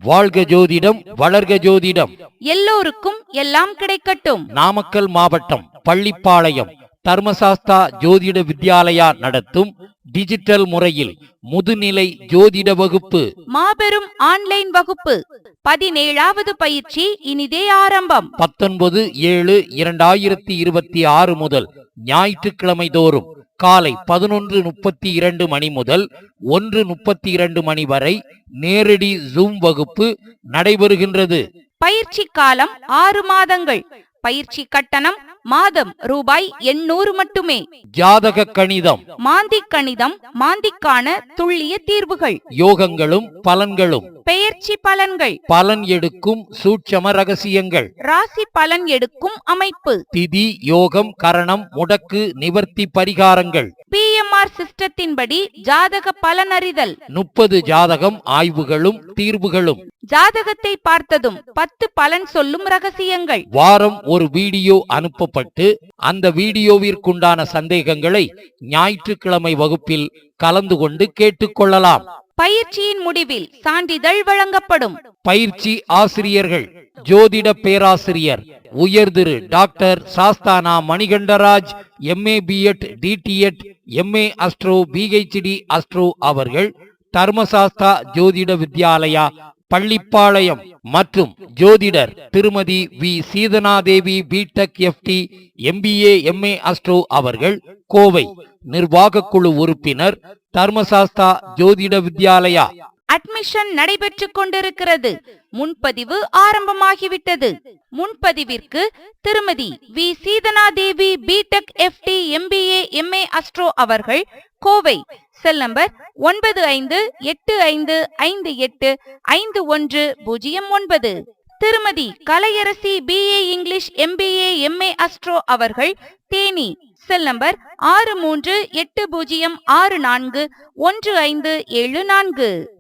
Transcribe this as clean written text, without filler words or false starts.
வாழ்க ஜோதிடம், வளர்க ஜோதிடம். எல்லோருக்கும் எல்லாம் கிடைக்கட்டும். நாமக்கல் மாவட்டம் பள்ளிப்பாளையம் தர்மசாஸ்தா ஜோதிட வித்யாலயா நடத்தும் டிஜிட்டல் முறையில் முதுநிலை ஜோதிட வகுப்பு, மாபெரும் ஆன்லைன் வகுப்பு. 17வது பயிற்சி இனிதே ஆரம்பம். 19/7/2026 முதல் ஞாயிற்றுக்கிழமை தோறும் காலை 11:32 மணி முதல் 1:32 மணி வரை நேரடி ஜூம் வகுப்பு நடைபெறுகின்றது. பயிற்சி காலம் 6 மாதங்கள். பயிற்சி கட்டணம் மாதம் ரூபாய் 800 மட்டுமே. ஜாதக கணிதம், மாந்தி கணிதம், மாந்திக்கான துல்லிய தீர்வுகள், யோகங்களும் பலன்களும், பெயர்ச்சி பலன்கள், பலன் எடுக்கும் சூட்சம ரகசியங்கள், ராசி பலன் எடுக்கும் அமைப்பு, திதி யோகம் கரணம் முடக்கு நிவர்த்தி பரிகாரங்கள், PMR சிஸ்டத்தின்படி ஜாதக பலன் அறிதல், 30 ஜாதகம் ஆய்வுகளும் தீர்வுகளும், ஜாதகத்தை பார்த்ததும் 10 பலன் சொல்லும் ரகசியங்கள். வாரம் ஒரு வீடியோ அனுப்பப்பட்டு அந்த வீடியோவிற்குண்டான சந்தேகங்களை ஞாயிற்றுக்கிழமை வகுப்பில் கலந்து கொண்டு கேட்டுக்கொள்ளலாம். பயிற்சியின் முடிவில் சான்றிதழ் வழங்கப்படும். பயிற்சி ஆசிரியர்கள்: ஜோதிட பேராசிரியர் உயர்திரு doctor Sasthana Manikandaraj, MA B.Ed DTEd MA astro PhD astro அவர்கள், தர்மசாஸ்தா ஜோதிட வித்யாலயா பள்ளிப்பாளையம். மற்றும் ஜோதிடர் Thirumathi V Seethanadevi B.Tech FT MBA MA astro அவர்கள், கோவை. நிர்வாக குழு உறுப்பினர், தர்மசாஸ்தா ஜோதிட வித்யாலயா. அட்மிஷன் நடைபெற்றுக் கொண்டிருக்கிறது. முன்பதிவு ஆரம்பமாகிவிட்டது. முன்பதிவிற்கு Thirumathi V Seethanadevi B.Tech FT MBA MA astro அவர்கள், Kovai. Cell number 9585855109. Thirumathi Kalaiyarasi BA English MBA MA astro அவர்கள், தேனி. Cell number 6380641574.